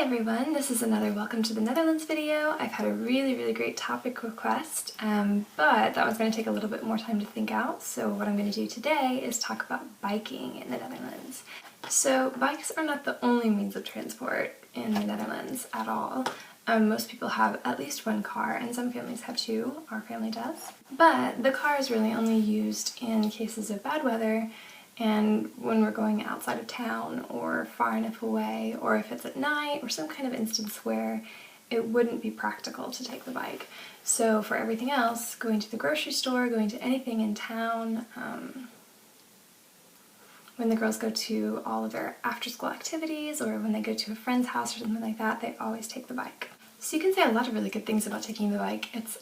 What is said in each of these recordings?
everyone, this is another Welcome to the Netherlands video. I've had a really great topic request, but that was going to take a little bit more time to think out, so what I'm going to do today is talk about biking in the Netherlands. So bikes are not the only means of transport in the Netherlands at all. Most people have at least one car, and some families have two. Our family does. But the car is really only used in cases of bad weather and when we're going outside of town or far enough away, or if it's at night or some kind of instance where it wouldn't be practical to take the bike. So for everything else, going to the grocery store, going to anything in town, when the girls go to all of their after-school activities or when they go to a friend's house or something like that, they always take the bike. So you can say a lot of really good things about taking the bike. It's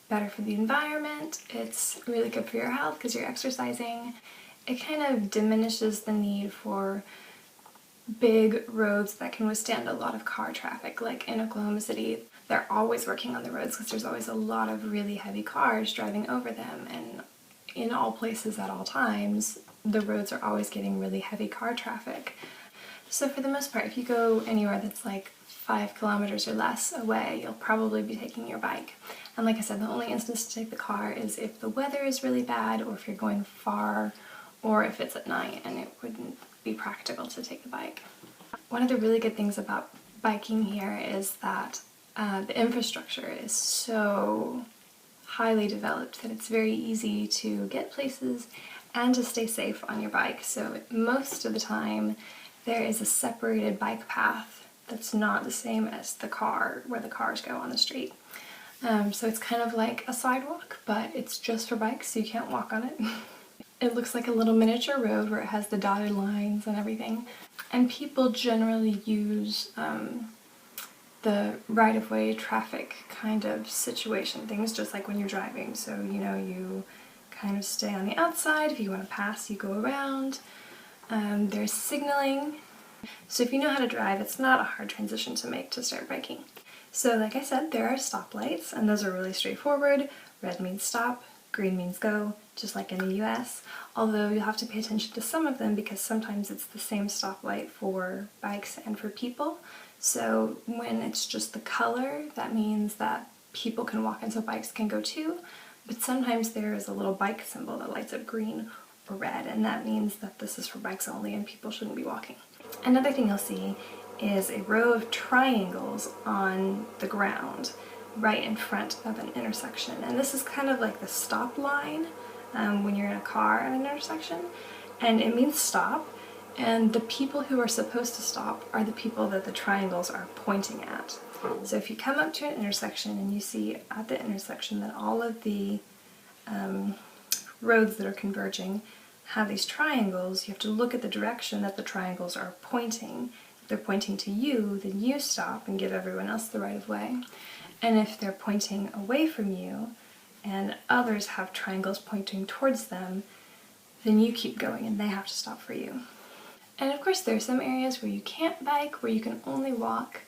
better for the environment, it's really good for your health because you're exercising. It kind of diminishes the need for big roads that can withstand a lot of car traffic. Like in Oklahoma City, they're always working on the roads because there's always a lot of really heavy cars driving over them, and in all places at all times, the roads are always getting really heavy car traffic. So for the most part, if you go anywhere that's like 5 kilometers or less away, you'll probably be taking your bike. And like I said, the only instance to take the car is if the weather is really bad or if you're going far, or if it's at night and it wouldn't be practical to take the bike. One of the really good things about biking here is that the infrastructure is so highly developed that it's very easy to get places and to stay safe on your bike. So most of the time there is a separated bike path that's not the same as the car, where the cars go on the street. So it's kind of like a sidewalk, but it's just for bikes, so you can't walk on it. It looks like a little miniature road where it has the dotted lines and everything. And people generally use the right-of-way traffic kind of situation, things just like when you're driving. So, you know, you kind of stay on the outside. If you want to pass, you go around. There's signaling. So if you know how to drive, it's not a hard transition to make to start biking. So like I said, there are stoplights, and those are really straightforward. Red means stop, green means go, just like in the US, although you'll have to pay attention to some of them because sometimes it's the same stoplight for bikes and for people. So when it's just the color, that means that people can walk and so bikes can go too, but sometimes there is a little bike symbol that lights up green or red, and that means that this is for bikes only and people shouldn't be walking. Another thing you'll see is a row of triangles on the ground right in front of an intersection, and this is kind of like the stop line when you're in a car at an intersection, and it means stop, and the people who are supposed to stop are the people that the triangles are pointing at. So if you come up to an intersection and you see at the intersection that all of the roads that are converging have these triangles, you have to look at the direction that the triangles are pointing. If they're pointing to you, then you stop and give everyone else the right of way. And if they're pointing away from you and others have triangles pointing towards them, then you keep going and they have to stop for you. And of course there are some areas where you can't bike, where you can only walk,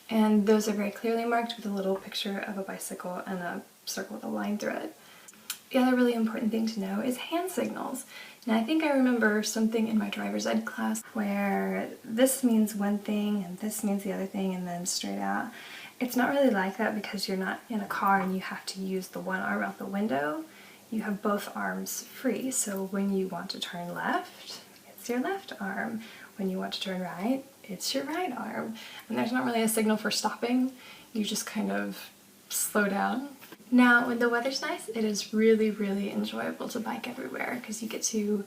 and those are very clearly marked with a little picture of a bicycle and a circle with a line through it. The other really important thing to know is hand signals. Now I think I remember something in my driver's ed class where this means one thing and this means the other thing and then straight out. It's not really like that because you're not in a car and you have to use the one arm out the window. You have both arms free, so when you want to turn left, it's your left arm. When you want to turn right, it's your right arm. And there's not really a signal for stopping. You just kind of slow down. Now, when the weather's nice, it is really enjoyable to bike everywhere because you get to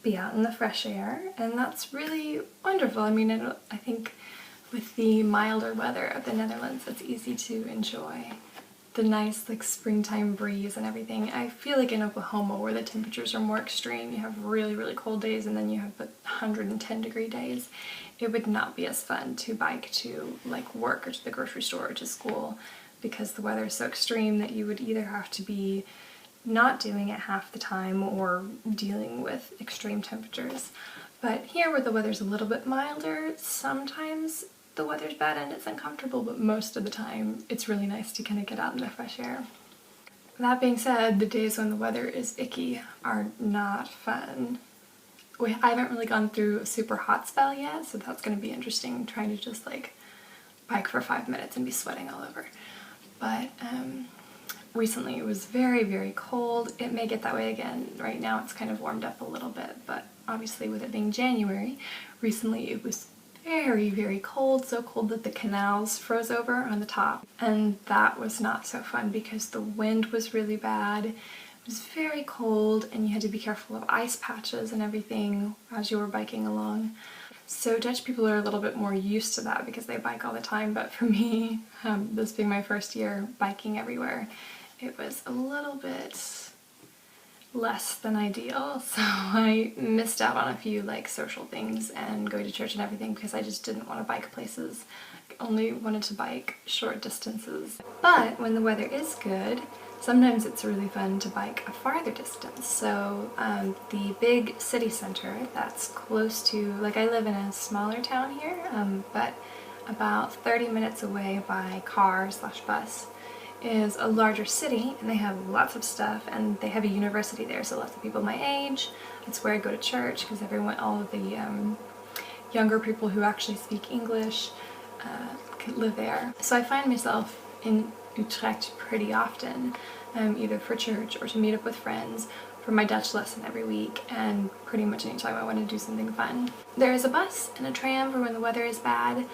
be out in the fresh air, and that's really wonderful. I mean, I think with the milder weather of the Netherlands, it's easy to enjoy the nice like springtime breeze and everything. I feel like in Oklahoma, where the temperatures are more extreme, you have really cold days and then you have the 110-degree days. It would not be as fun to bike to like work or to the grocery store or to school because the weather is so extreme that you would either have to be not doing it half the time or dealing with extreme temperatures. But here, where the weather's a little bit milder, sometimes the weather's bad and it's uncomfortable, but most of the time it's really nice to kind of get out in the fresh air. That being said, the days when the weather is icky are not fun. I haven't really gone through a super hot spell yet, so that's going to be interesting, trying to just like bike for 5 minutes and be sweating all over. But recently it was very, very cold. It may get that way again. Right now it's kind of warmed up a little bit, but obviously with it being January, recently it was very, very cold, so cold that the canals froze over on the top. And that was not so fun because the wind was really bad. It was very cold and you had to be careful of ice patches and everything as you were biking along. So Dutch people are a little bit more used to that because they bike all the time, but for me, this being my first year biking everywhere, it was a little bit less than ideal, so I missed out on a few like social things and going to church and everything because I just didn't want to bike places. I only wanted to bike short distances. But when the weather is good, sometimes it's really fun to bike a farther distance. So the big city center that's close to, like I live in a smaller town here, but about 30 minutes away by car/bus is a larger city, and they have lots of stuff, and they have a university there, so lots of people my age. That's where I go to church because all of the younger people who actually speak English live there. So I find myself in Utrecht pretty often, either for church or to meet up with friends for my Dutch lesson every week, and pretty much anytime I want to do something fun. There is a bus and a tram for when the weather is bad,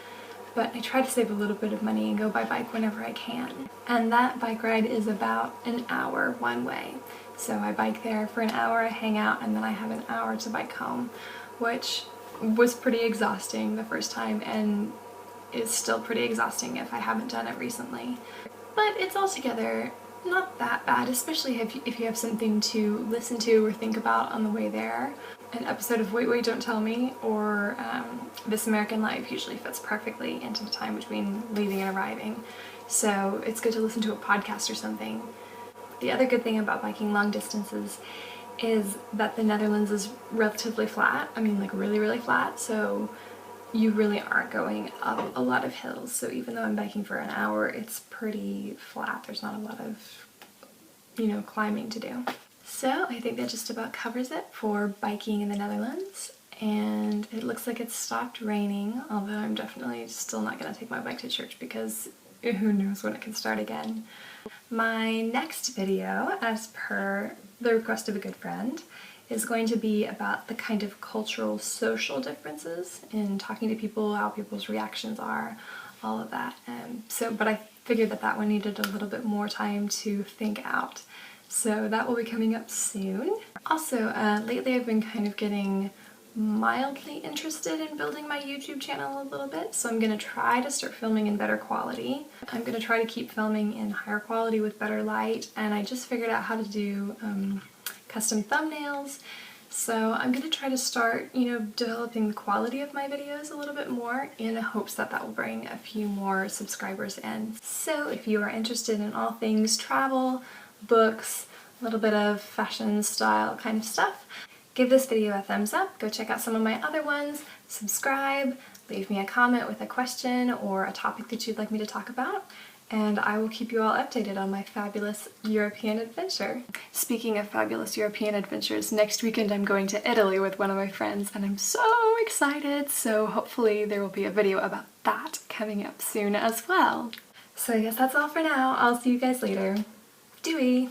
but I try to save a little bit of money and go by bike whenever I can. And that bike ride is about an hour one way. So I bike there for an hour, I hang out, and then I have an hour to bike home, which was pretty exhausting the first time and is still pretty exhausting if I haven't done it recently. But it's altogether not that bad, especially if you have something to listen to or think about on the way there. An episode of Wait, Wait, Don't Tell Me or This American Life usually fits perfectly into the time between leaving and arriving. So it's good to listen to a podcast or something. The other good thing about biking long distances is that the Netherlands is relatively flat. I mean, like really, really flat. So you really aren't going up a lot of hills. So even though I'm biking for an hour, it's pretty flat. There's not a lot of, climbing to do. So I think that just about covers it for biking in the Netherlands, and it looks like it's stopped raining, although I'm definitely still not going to take my bike to church because who knows when it can start again. My next video, as per the request of a good friend, is going to be about the kind of cultural social differences in talking to people, how people's reactions are, all of that. But I figured that one needed a little bit more time to think out. So that will be coming up soon. Also, lately I've been kind of getting mildly interested in building my YouTube channel a little bit, so I'm going to try to start filming in better quality. I'm going to try to keep filming in higher quality with better light, and I just figured out how to do custom thumbnails, so I'm going to try to start, developing the quality of my videos a little bit more in hopes that will bring a few more subscribers in. So if you are interested in all things travel, books, a little bit of fashion style kind of stuff, give this video a thumbs up, go check out some of my other ones, subscribe, leave me a comment with a question or a topic that you'd like me to talk about, and I will keep you all updated on my fabulous European adventure. Speaking of fabulous European adventures, next weekend I'm going to Italy with one of my friends and I'm so excited, so hopefully there will be a video about that coming up soon as well. So I guess that's all for now. I'll see you guys later. Doei!